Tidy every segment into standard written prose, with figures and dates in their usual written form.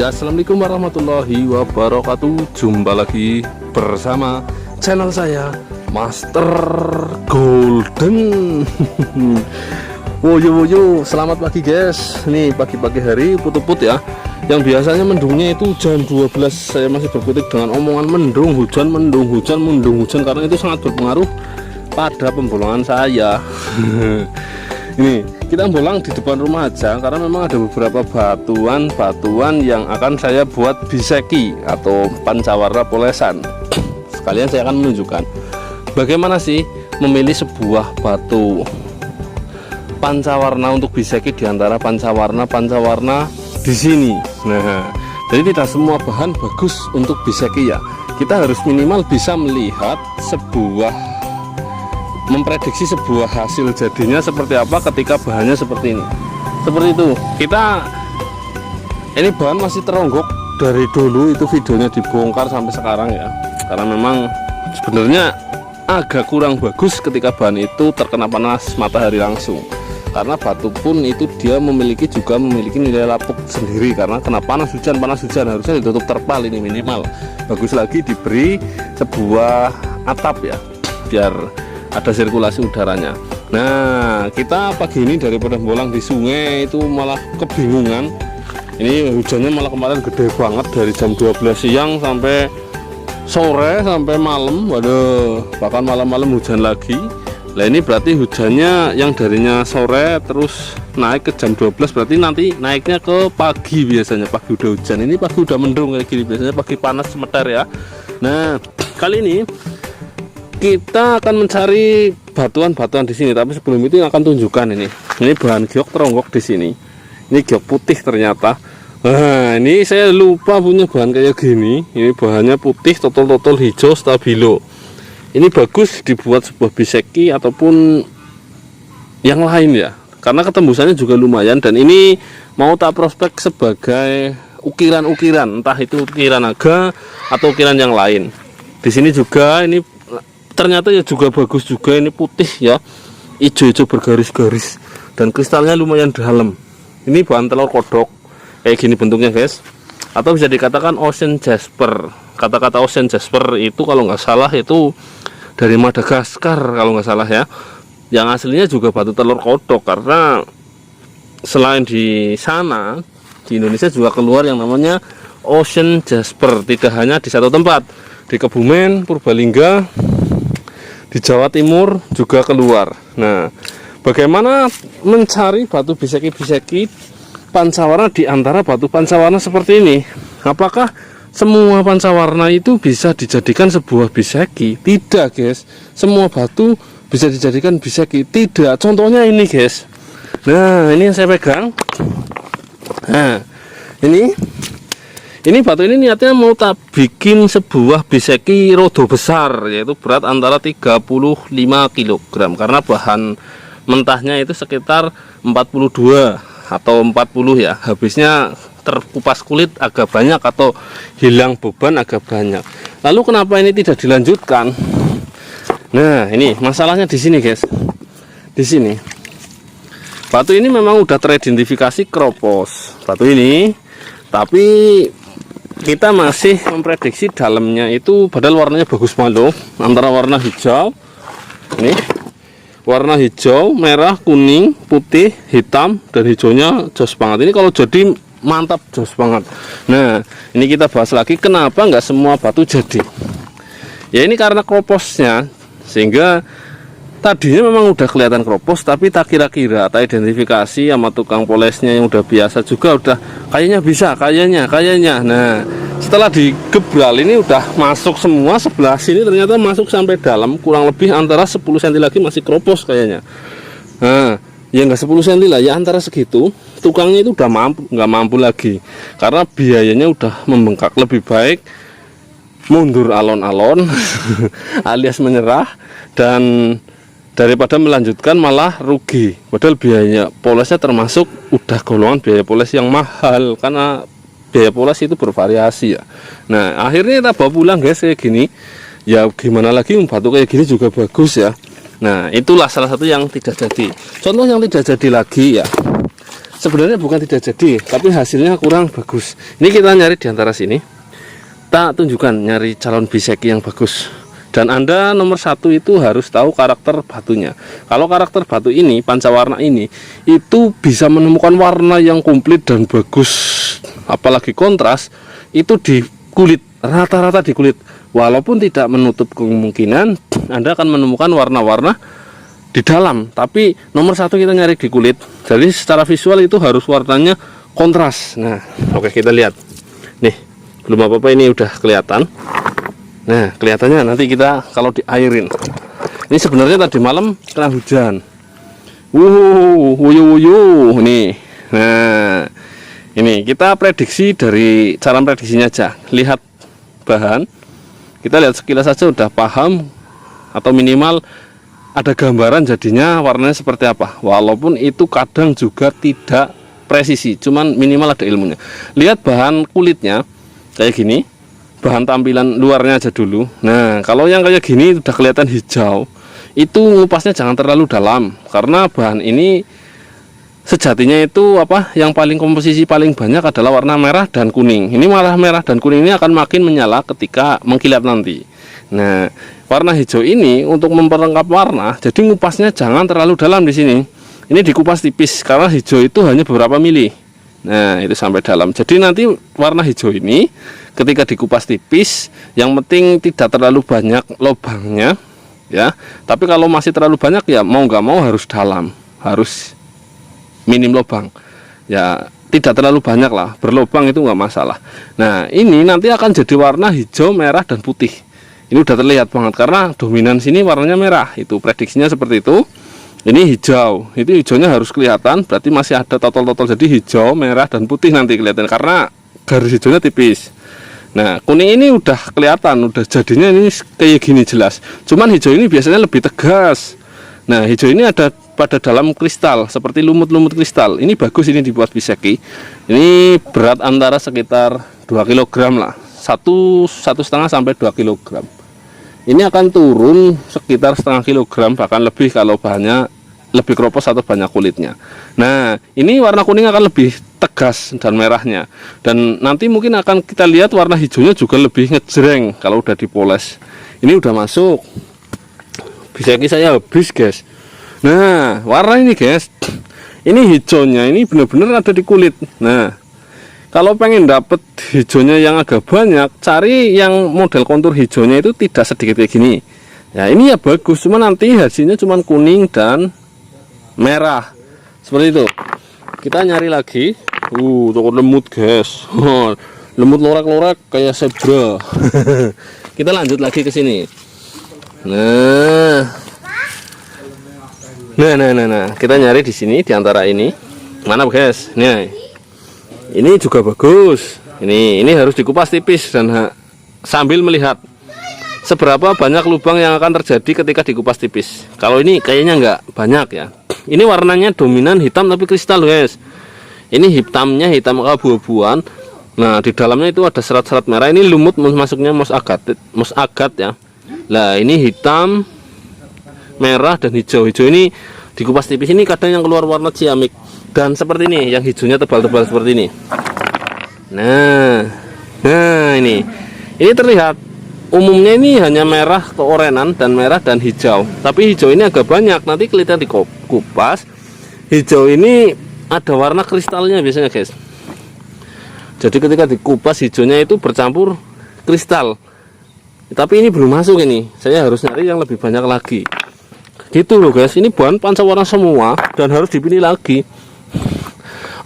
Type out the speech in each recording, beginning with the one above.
Ya, assalamualaikum warahmatullahi wabarakatuh. Jumpa lagi bersama channel saya, Master Golden. Woyo, selamat pagi guys. Ini pagi-pagi hari putut-put ya. Yang biasanya mendungnya itu jam 12, saya masih berkutik dengan omongan mendung, hujan, mendung, hujan, mendung, hujan, karena itu sangat berpengaruh pada pembolongan saya. Ini kita bolang di depan rumah aja, karena memang ada beberapa batuan yang akan saya buat biseki atau pancawarna polesan. Sekalian saya akan menunjukkan bagaimana sih memilih sebuah batu pancawarna untuk biseki di antara pancawarna di sini. Nah, jadi tidak semua bahan bagus untuk biseki ya. Kita harus minimal bisa melihat memprediksi sebuah hasil jadinya seperti apa ketika bahannya seperti ini. Seperti itu. Ini bahan masih teronggok dari dulu, itu videonya dibongkar sampai sekarang ya. Karena memang sebenarnya agak kurang bagus ketika bahan itu terkena panas matahari langsung. Karena batu pun itu dia memiliki nilai lapuk sendiri, karena kena panas hujan harusnya ditutup terpal ini minimal. Bagus lagi diberi sebuah atap ya, biar ada sirkulasi udaranya. Nah, kita pagi ini daripada bolang di sungai itu malah kebingungan. Ini hujannya malah kemarin gede banget, dari jam 12 siang sampai sore sampai malam. Waduh, bahkan malam-malam hujan lagi. Nah, ini berarti hujannya yang darinya sore terus naik ke jam 12, berarti nanti naiknya ke pagi. Biasanya pagi udah hujan, ini pagi udah mendung kayak gini, biasanya pagi panas semeter ya. Nah, kali ini kita akan mencari batuan-batuan di sini, tapi sebelum itu akan tunjukkan ini bahan giok teronggok di sini. Ini giok putih ternyata. Nah, ini saya lupa punya bahan kayak gini. Ini bahannya putih, totol-totol hijau stabilo. Ini bagus dibuat sebuah biseki ataupun yang lain ya, karena ketembusannya juga lumayan. Dan ini mau tak prospek sebagai ukiran-ukiran, entah itu ukiran naga atau ukiran yang lain. Di sini juga ini ternyata ya juga bagus juga, ini putih ya, hijau-hijau bergaris-garis dan kristalnya lumayan dalam. Ini bahan telur kodok kayak gini bentuknya guys, atau bisa dikatakan ocean jasper. Kata-kata ocean jasper itu kalau nggak salah itu dari Madagaskar kalau nggak salah ya. Yang aslinya juga batu telur kodok, karena selain di sana di Indonesia juga keluar yang namanya ocean jasper. Tidak hanya di satu tempat, di Kebumen, Purbalingga, di Jawa Timur juga keluar. Nah, bagaimana mencari batu biseki pancawarna di antara batu pancawarna seperti ini? Apakah semua pancawarna itu bisa dijadikan sebuah biseki? Tidak guys, semua batu bisa dijadikan biseki tidak. Contohnya ini guys. Nah, ini yang saya pegang. Nah, ini batu ini niatnya mau tak bikin sebuah biseki rodo besar, yaitu berat antara 35 kg, karena bahan mentahnya itu sekitar 42 atau 40 ya. Habisnya terkupas kulit agak banyak atau hilang beban agak banyak. Lalu kenapa ini tidak dilanjutkan? Nah, ini masalahnya di sini guys. Di sini batu ini memang udah teridentifikasi kropos batu ini, tapi kita masih memprediksi dalamnya itu, padahal warnanya bagus banget loh, antara warna hijau, ini warna hijau, merah, kuning, putih, hitam, dan hijaunya jos banget. Ini kalau jadi mantap, jos banget. Nah, ini kita bahas lagi kenapa nggak semua batu jadi. Ya ini karena kroposnya, sehingga tadinya memang udah kelihatan kropos, tapi tak kira-kira, tak identifikasi sama tukang polesnya yang udah biasa juga udah kayaknya bisa, kayaknya. Nah, setelah digebral ini udah masuk semua sebelah sini, ternyata masuk sampai dalam, kurang lebih antara 10 cm lagi masih kropos kayaknya. Nah, ya nggak 10 cm lah, ya antara segitu. Tukangnya itu udah nggak mampu lagi, karena biayanya udah membengkak. Lebih baik mundur alon-alon alias menyerah, dan daripada melanjutkan malah rugi, padahal biaya polesnya termasuk udah golongan biaya poles yang mahal, karena biaya poles itu bervariasi ya. Nah, akhirnya kita bawa pulang guys kayak gini. Ya gimana lagi, batu kayak gini juga bagus ya. Nah, itulah salah satu yang tidak jadi. Contoh yang tidak jadi lagi ya, sebenarnya bukan tidak jadi, tapi hasilnya kurang bagus. Ini kita nyari di antara sini, tak tunjukkan nyari calon biseki yang bagus. Dan Anda nomor satu itu harus tahu karakter batunya. Kalau karakter batu ini, pancawarna ini, itu bisa menemukan warna yang komplit dan bagus, apalagi kontras, itu di kulit, rata-rata di kulit. Walaupun tidak menutup kemungkinan Anda akan menemukan warna-warna di dalam, tapi nomor satu kita nyari di kulit. Jadi secara visual itu harus warnanya kontras. Nah, oke, kita lihat. Nih, belum apa-apa, ini udah kelihatan. Nah, kelihatannya nanti kita kalau diairin. Ini sebenarnya tadi malam kena hujan. Wuyuh nih. Nah, ini kita prediksi dari cara prediksinya aja. Lihat bahan, kita lihat sekilas saja udah paham, atau minimal ada gambaran jadinya warnanya seperti apa. Walaupun itu kadang juga tidak presisi, cuman minimal ada ilmunya. Lihat bahan kulitnya kayak gini, bahan tampilan luarnya aja dulu. Nah, kalau yang kayak gini udah kelihatan hijau, itu ngupasnya jangan terlalu dalam, karena bahan ini sejatinya itu apa, yang paling komposisi paling banyak adalah warna merah dan kuning. Ini malah merah dan kuning ini akan makin menyala ketika mengkilap nanti. Nah, warna hijau ini untuk memperlengkap warna, jadi ngupasnya jangan terlalu dalam di sini. Ini dikupas tipis karena hijau itu hanya beberapa mili. Nah, itu sampai dalam. Jadi nanti warna hijau ini ketika dikupas tipis, yang penting tidak terlalu banyak lubangnya ya. Tapi kalau masih terlalu banyak ya mau nggak mau harus dalam, harus minim lubang. Ya, tidak terlalu banyak lah, berlubang itu nggak masalah. Nah, ini nanti akan jadi warna hijau, merah dan putih. Ini udah terlihat banget karena dominan sini warnanya merah. Itu prediksinya seperti itu. Ini hijau, itu hijaunya harus kelihatan, berarti masih ada totol-totol. Jadi hijau, merah, dan putih nanti kelihatan karena garis hijaunya tipis. Nah, kuning ini udah kelihatan, udah jadinya ini kayak gini jelas. Cuman hijau ini biasanya lebih tegas. Nah, hijau ini ada pada dalam kristal, seperti lumut-lumut kristal. Ini bagus, ini dibuat biseki. Ini berat antara sekitar 2 kg lah, 1,5 sampai 2 kg. Ini akan turun sekitar setengah kilogram, bahkan lebih kalau bahannya lebih kropos atau banyak kulitnya. Nah, ini warna kuning akan lebih tegas dan merahnya. Dan nanti mungkin akan kita lihat warna hijaunya juga lebih ngejreng kalau udah dipoles. Ini udah masuk. Biseki saya habis, guys. Nah, warna ini, guys. Ini hijaunya ini benar-benar ada di kulit. Nah, kalau pengen dapet hijaunya yang agak banyak, cari yang model kontur hijaunya itu tidak sedikit kayak gini. Ya, ini ya bagus, cuma nanti hasilnya cuma kuning dan merah. Seperti itu. Kita nyari lagi. Toko lemut, guys. Lemut lorak-lorak kayak zebra. Kita lanjut lagi ke sini. Nah. Kita nyari di sini di antara ini. Mana, guys? Nih. Ini juga bagus. Ini harus dikupas tipis dan sambil melihat seberapa banyak lubang yang akan terjadi ketika dikupas tipis. Kalau ini kayaknya nggak banyak ya. Ini warnanya dominan hitam tapi kristal, guys. Ini hitamnya hitam keabu-abuan. Nah, di dalamnya itu ada serat-serat merah. Ini lumut masuknya mos agat ya. Nah, ini hitam, merah dan hijau. Hijau ini dikupas tipis. Ini kadang yang keluar warna ciamik. Dan seperti ini, yang hijaunya tebal-tebal seperti ini. Nah ini terlihat. Umumnya ini hanya merah keorenan dan merah dan hijau. Tapi hijau ini agak banyak. Nanti kelihatan dikupas. Hijau ini ada warna kristalnya biasanya, guys. Jadi ketika dikupas hijaunya itu bercampur kristal. Tapi ini belum masuk ini. Saya harus nyari yang lebih banyak lagi. Gitu loh, guys. Ini bahan pancawarna semua dan harus dipilih lagi.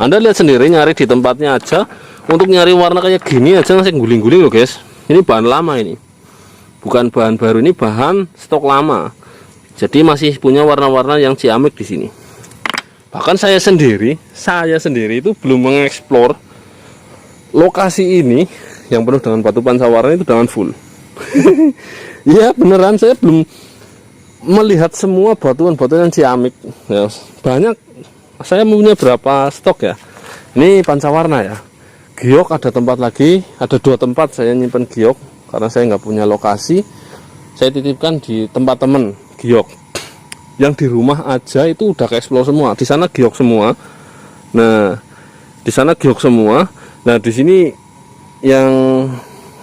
Anda lihat sendiri, nyari di tempatnya aja. Untuk nyari warna kayak gini aja masih guling-guling loh, guys. Ini bahan lama ini, bukan bahan baru. Ini bahan stok lama. Jadi masih punya warna-warna yang ciamik di sini. Bahkan saya sendiri itu belum mengeksplor lokasi ini yang penuh dengan batu pancawarna itu dengan full. Ya beneran, saya belum melihat semua batuan-batuan yang ciamik. Ya, banyak. Saya punya berapa stok ya. Ini pancawarna ya. Giok ada tempat lagi, ada 2 tempat saya nyimpen giok karena saya nggak punya lokasi. Saya titipkan di tempat temen giok. Yang di rumah aja itu udah ke explore semua. Di sana giok semua. Nah, di sana giok semua. Nah, di sini yang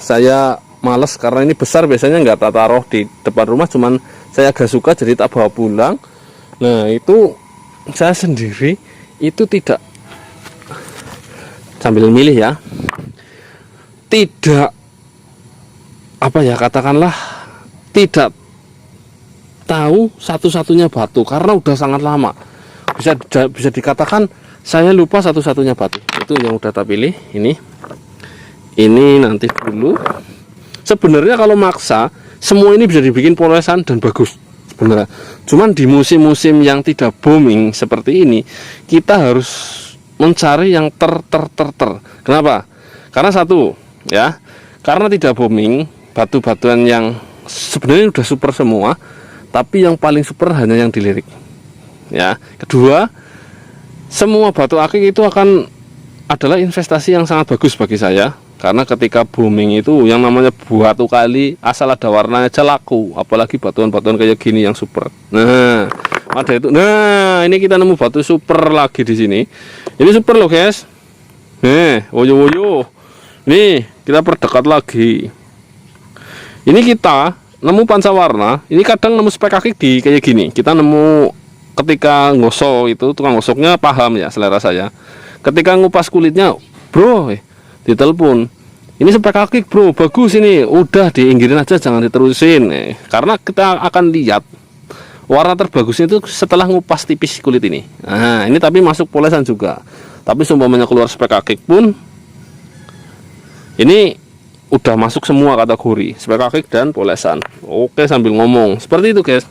saya males karena ini besar, biasanya nggak tak taruh di depan rumah, cuman saya agak suka jadi tak bawa pulang. Nah, itu saya sendiri itu tidak, sambil milih ya, tidak apa ya, katakanlah tidak tahu satu-satunya batu karena udah sangat lama. Bisa dikatakan saya lupa satu-satunya batu. Itu yang udah tak pilih. Ini nanti dulu. Sebenarnya kalau maksa, semua ini bisa dibikin polesan dan bagus sebenarnya. Cuman di musim-musim yang tidak booming seperti ini, kita harus mencari yang ter. Kenapa? Karena satu ya, karena tidak booming, batu-batuan yang sebenarnya udah super semua, tapi yang paling super hanya yang dilirik. Ya. Kedua, semua batu akik itu adalah investasi yang sangat bagus bagi saya. Karena ketika booming itu yang namanya batu kali, asal ada warnanya aja laku, apalagi batuan-batuan kayak gini yang super. Nah, ada itu. Nah, ini kita nemu batu super lagi di sini. Ini super loh, guys. Nih, woyo. Nih, kita perdekat lagi. Ini kita nemu pancawarna. Ini kadang nemu spek akik di kayak gini. Kita nemu ketika ngosok itu, tukang ngosoknya paham ya selera saya. Ketika ngupas kulitnya, bro, ditelepon, ini spek akik bro, bagus ini, udah diinggirin aja, jangan diterusin. Karena kita akan lihat warna terbagusnya itu setelah ngupas tipis kulit ini. Nah, ini tapi masuk polesan juga. Tapi seumpamanya keluar spek akik pun, ini udah masuk semua kategori spek akik dan polesan. Oke, sambil ngomong seperti itu, guys.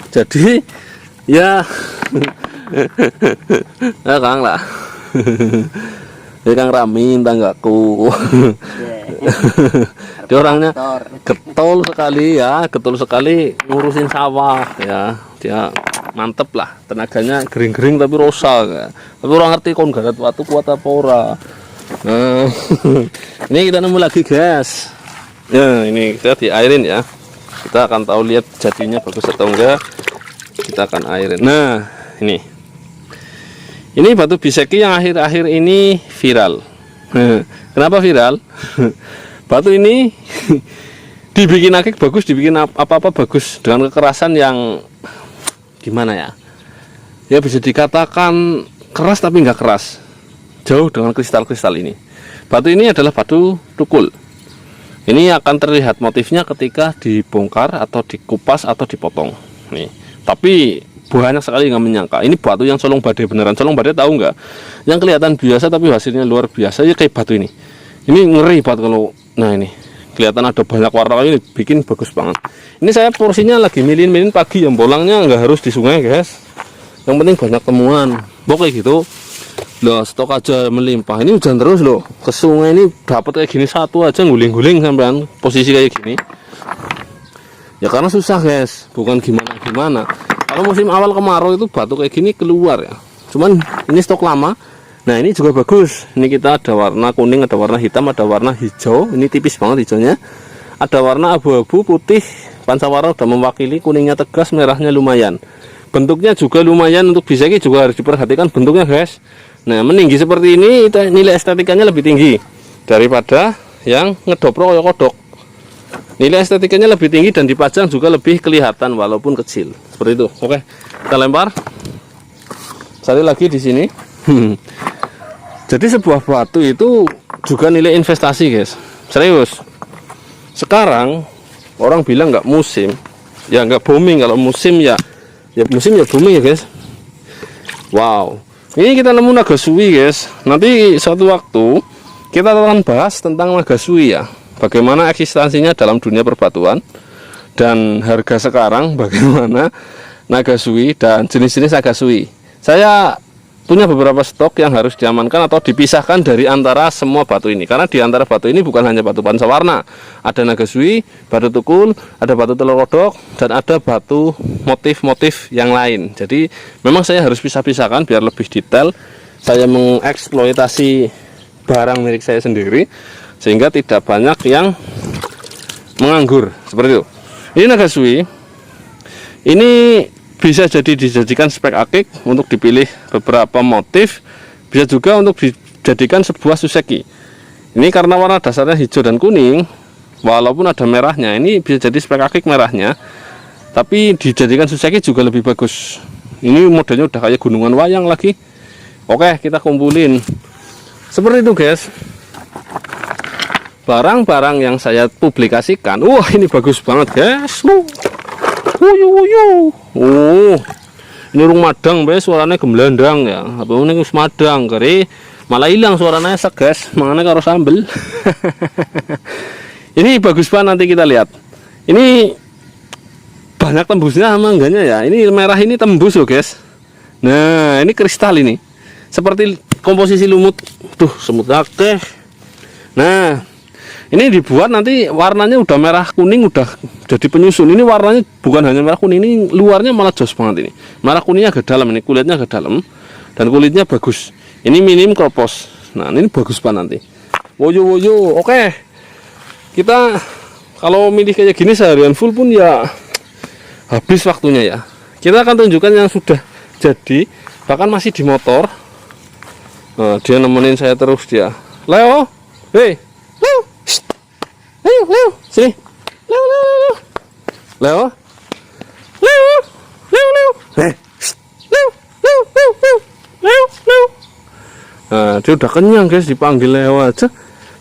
Jadi ya ya Kang lah. Ya Kang Ramin tanggaku. Dia orangnya getol sekali ya, getol sekali ngurusin sawah ya. Dia mantep lah, tenaganya gering-gering tapi rosa ya. Tapi orang ngerti kon garat waktu kuat apa ora. Nah, ini kita nemu lagi, guys. Ya, ini kita diairin ya. Kita akan tahu lihat jadinya bagus atau enggak. Kita akan airin. Nah, ini batu biseki yang akhir-akhir ini viral. Kenapa viral? Batu ini dibikin akik bagus, dibikin apa-apa bagus dengan kekerasan yang gimana ya? Ya bisa dikatakan keras tapi nggak keras. Jauh dengan kristal-kristal ini. Batu ini adalah batu tukul. Ini akan terlihat motifnya ketika dibongkar atau dikupas atau dipotong. Nih, tapi banyak sekali yang menyangka ini batu yang colong badai beneran. Colong badai tahu nggak? Yang kelihatan biasa tapi hasilnya luar biasa ya kayak batu ini. Ini ngeri banget kalau, nah ini kelihatan ada banyak warna ini, bikin bagus banget. Ini saya porsinya lagi milin pagi, yang bolangnya nggak harus di sungai, guys. Yang penting banyak temuan. Pokoknya gitu. Loh, stok aja melimpah. Ini hujan terus loh. Ke sungai ini dapat kayak gini satu aja guling-guling sampean posisi kayak gini. Ya karena susah, guys. Bukan gimana-gimana. Kalau musim awal kemarau itu batu kayak gini keluar ya. Cuman ini stok lama. Nah, ini juga bagus. Ini kita ada warna kuning, ada warna hitam, ada warna hijau. Ini tipis banget hijaunya. Ada warna abu-abu, putih. Pancawarna udah mewakili, kuningnya tegas, merahnya lumayan. Bentuknya juga lumayan, untuk biseki juga harus diperhatikan bentuknya, guys. Nah, meninggi seperti ini nilai estetikanya lebih tinggi daripada yang ngedopro kayak kodok. Nilai estetikanya lebih tinggi dan dipajang juga lebih kelihatan walaupun kecil. Seperti itu. Oke, kita lempar. Cari lagi di sini. Jadi sebuah batu itu juga nilai investasi, guys. Serius. Sekarang orang bilang nggak musim, ya nggak booming. Kalau musim ya musim ya booming ya, guys. Wow. Ini kita nemu nagasui, guys. Nanti suatu waktu kita akan bahas tentang nagasui ya. Bagaimana eksistensinya dalam dunia perbatuan dan harga sekarang, bagaimana nagasui dan jenis-jenis nagasui. Saya punya beberapa stok yang harus diamankan atau dipisahkan dari antara semua batu ini. Karena di antara batu ini bukan hanya batu pancawarna, ada nagasui, batu tukul, ada batu telur kodok, dan ada batu motif-motif yang lain. Jadi memang saya harus pisah-pisahkan biar lebih detail. Saya mengeksploitasi barang milik saya sendiri sehingga tidak banyak yang menganggur seperti itu. Ini nagasui. Ini bisa jadi dijadikan spek akik untuk dipilih beberapa motif, bisa juga untuk dijadikan sebuah suseki. Ini karena warna dasarnya hijau dan kuning, walaupun ada merahnya, ini bisa jadi spek akik merahnya, tapi dijadikan suseki juga lebih bagus. Ini modelnya udah kayak gunungan wayang lagi. Oke, kita kumpulin seperti itu guys, barang-barang yang saya publikasikan. Wah, ini bagus banget guys. Oh, ini rung madang be, suaranya gemlandang ya. Apa ini us madang kari malah hilang suaranya esek guys, makanya karo sambel. Ini bagus banget, nanti kita lihat. Ini banyak tembusnya sama enggaknya ya. Ini merah ini tembus loh guys. Nah, ini kristal ini. Seperti komposisi lumut. Tuh, semut akeh. Nah, ini dibuat nanti warnanya udah merah kuning, udah jadi penyusun. Ini warnanya bukan hanya merah kuning, ini luarnya malah jos banget ini. Merah kuningnya agak dalam, ini kulitnya agak dalam dan kulitnya bagus. Ini minim kropos. Nah, ini bagus banget nanti. Woyo. Oke. Kita kalau milih kayak gini seharian full pun ya habis waktunya ya. Kita akan tunjukkan yang sudah jadi, bahkan masih di motor. Nah, dia nemenin saya terus dia. Leo, hei. Leo, sini. Leo. Leo. Hei. Leo. Nah, dia udah kenyang guys, dipanggil Leo aja.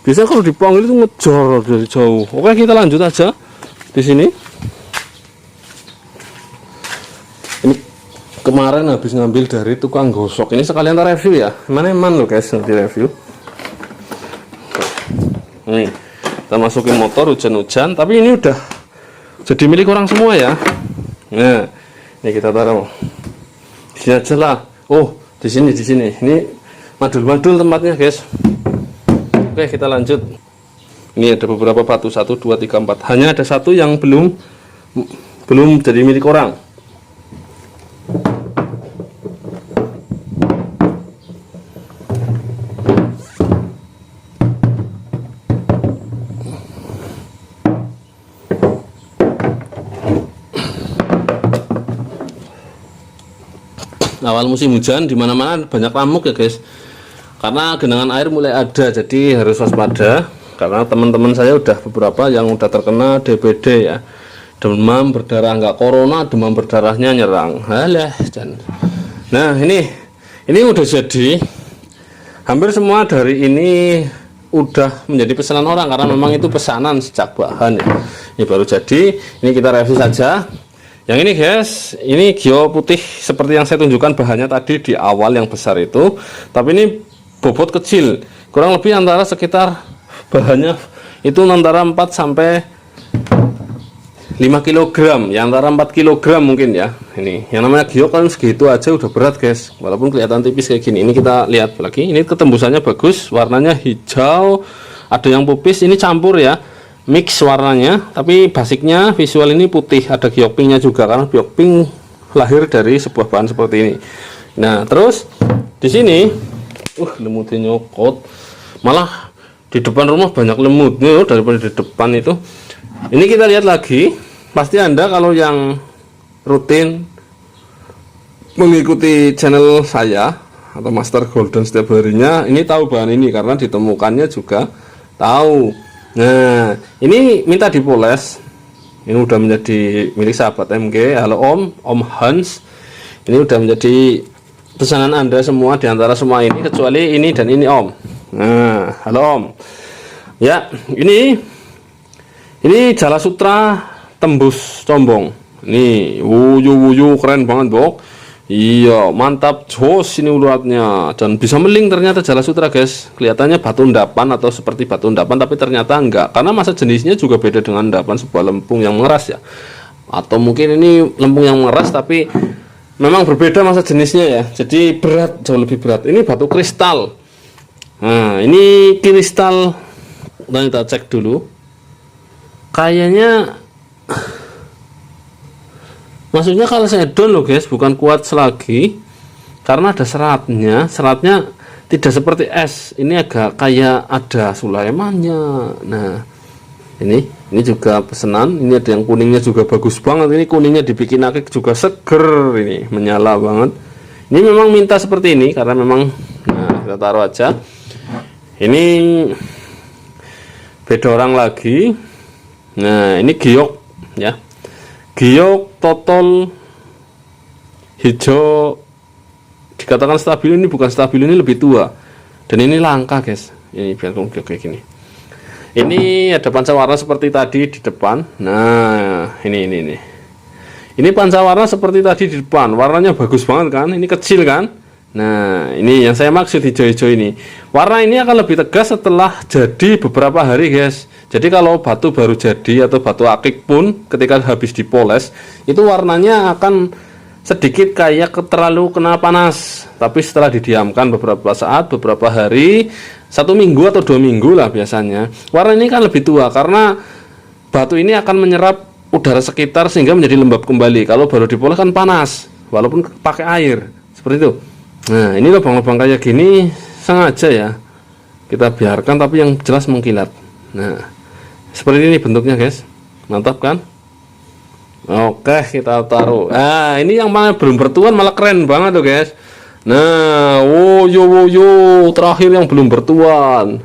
Biasa kalau dipanggil itu ngejar dari jauh. Oke, kita lanjut aja di sini. Ini kemarin habis ngambil dari tukang gosok. Ini sekalian review ya. Mana loh guys, nanti review. Nih, kita masukin motor hujan-hujan, tapi ini udah jadi milik orang semua ya. Nah, ini kita taruh di sini aja lah. Oh, di sini. Ini madul-madul tempatnya guys. Oke, kita lanjut. Ini ada beberapa batu, 1, 2, 3, 4. Hanya ada satu yang belum jadi milik orang. Awal musim hujan di mana-mana banyak lamuk ya guys, karena genangan air mulai ada, jadi harus waspada. Karena teman-teman saya udah beberapa yang udah terkena DBD ya, demam berdarah, nggak corona, demam berdarahnya nyerang. Halah, nah ini udah jadi. Hampir semua dari ini udah menjadi pesanan orang, karena memang itu pesanan sejak bahan ya. Ini baru jadi, ini kita review saja. Yang ini guys, ini gio putih seperti yang saya tunjukkan bahannya tadi di awal yang besar itu, tapi ini bobot kecil, kurang lebih antara sekitar bahannya itu antara 4 sampai 5 kg, ya antara 4 kg mungkin ya. Ini yang namanya gio kan segitu aja udah berat guys, walaupun kelihatan tipis kayak gini. Ini kita lihat lagi, ini ketembusannya bagus, warnanya hijau, ada yang pupis, ini campur ya, mix warnanya, tapi basicnya visual ini putih. Ada giok pinknya juga, karena giok pink lahir dari sebuah bahan seperti ini. Nah, terus di sini lemutnya nyokot, malah di depan rumah banyak lemutnya daripada di depan itu. Ini kita lihat lagi, pasti Anda kalau yang rutin mengikuti channel saya atau Master Golden setiap harinya, ini tahu bahan ini karena ditemukannya juga tahu. Nah, ini minta dipoles. Ini udah menjadi milik sahabat MG. Halo Om Hans. Ini udah menjadi pesanan Anda semua, diantara semua ini, kecuali ini dan ini Om. Nah, halo Om. Ya, ini Jala Sutra tembus combong. Nih, wuyu keren banget, Bok. Iya, mantap, jos ini ulatnya, dan bisa meling ternyata Jala Sutra guys. Kelihatannya batu endapan atau seperti batu endapan, tapi ternyata enggak, karena masa jenisnya juga beda dengan endapan sebuah lempung yang mengeras ya. Atau mungkin ini lempung yang mengeras tapi memang berbeda masa jenisnya ya. Jadi berat, jauh lebih berat. Ini batu kristal. Nah, ini kristal. Nah, kita cek dulu. Kayaknya maksudnya kalau saya down loh guys, bukan kuartz lagi, karena ada seratnya tidak seperti es, ini agak kayak ada sulaimannya. Nah, Ini juga pesanan. Ini ada yang kuningnya juga bagus banget. Ini kuningnya dibikin akik juga seger, ini menyala banget. Ini memang minta seperti ini karena memang, nah kita taruh aja. Ini beda orang lagi. Nah ini giok ya, giok total hijau, dikatakan stabil. Ini bukan stabil, ini lebih tua dan ini langka guys. Ini biar kayak gini. Ini ada pancawarna seperti tadi di depan. Nah ini pancawarna seperti tadi di depan, warnanya bagus banget kan, ini kecil kan. Nah ini yang saya maksud hijau-hijau ini. Warna ini akan lebih tegas setelah jadi beberapa hari guys. Jadi kalau batu baru jadi atau batu akik pun ketika habis dipoles, itu warnanya akan sedikit kayak terlalu kena panas. Tapi setelah didiamkan beberapa saat, beberapa hari, 1 minggu atau 2 minggu lah biasanya, warna ini kan lebih tua karena batu ini akan menyerap udara sekitar sehingga menjadi lembab kembali. Kalau baru dipoles kan panas walaupun pakai air seperti itu. Nah ini lubang-lubang kayak gini sengaja ya kita biarkan, tapi yang jelas mengkilat. Nah seperti ini bentuknya guys, mantap kan. Oke kita taruh. Nah ini yang mana belum bertuan malah keren banget tuh guys. Nah woyo terakhir yang belum bertuan.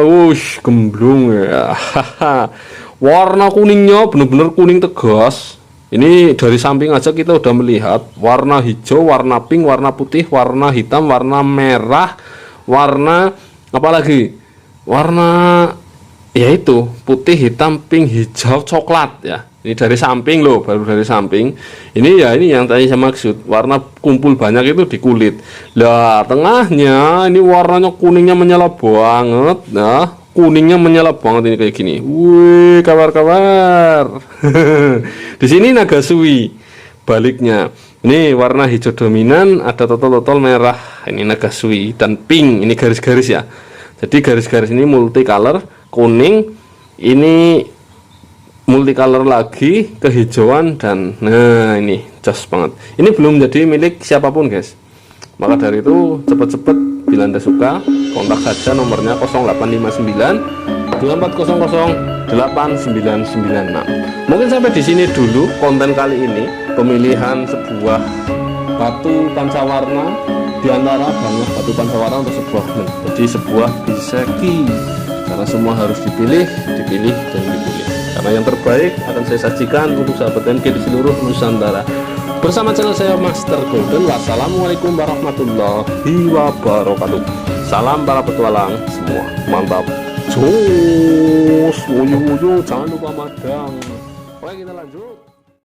Wush gemblung ya. Warna kuningnya bener-bener kuning tegas. Ini dari samping aja kita udah melihat warna hijau, warna pink, warna putih, warna hitam, warna merah, warna apa lagi? Warna yaitu putih, hitam, pink, hijau, coklat ya. Ini dari samping loh, baru dari samping. Ini ya, ini yang tadi saya maksud, warna kumpul banyak itu di kulit. Lah tengahnya ini warnanya kuningnya menyala banget. Nah kuningnya menyala banget ini kayak gini. Wih kabar-kabar. Di sini Nagasui baliknya. Ini warna hijau dominan, ada total merah. Ini Nagasui dan pink. Ini garis-garis ya. Jadi garis-garis ini multicolor, kuning. Ini multicolor lagi, kehijauan, dan nah ini jos banget. Ini belum jadi milik siapapun guys. Maka dari itu cepet-cepet bila Anda suka kontak saja nomornya 0859 2400 8996. Mungkin sampai di sini dulu konten kali ini, pemilihan sebuah batu pancawarna di antara banyak batu pancawarna untuk sebuah menjadi sebuah biseki. Karena semua harus dipilih dan dipilih. Karena yang terbaik akan saya sajikan untuk sahabat MG di seluruh Nusantara. Bersama channel saya Master Golden. Wassalamualaikum warahmatullahi wabarakatuh. Salam para petualang semua. Mantap. Jos, woyo, jangan lupa madang. Oke kita lanjut.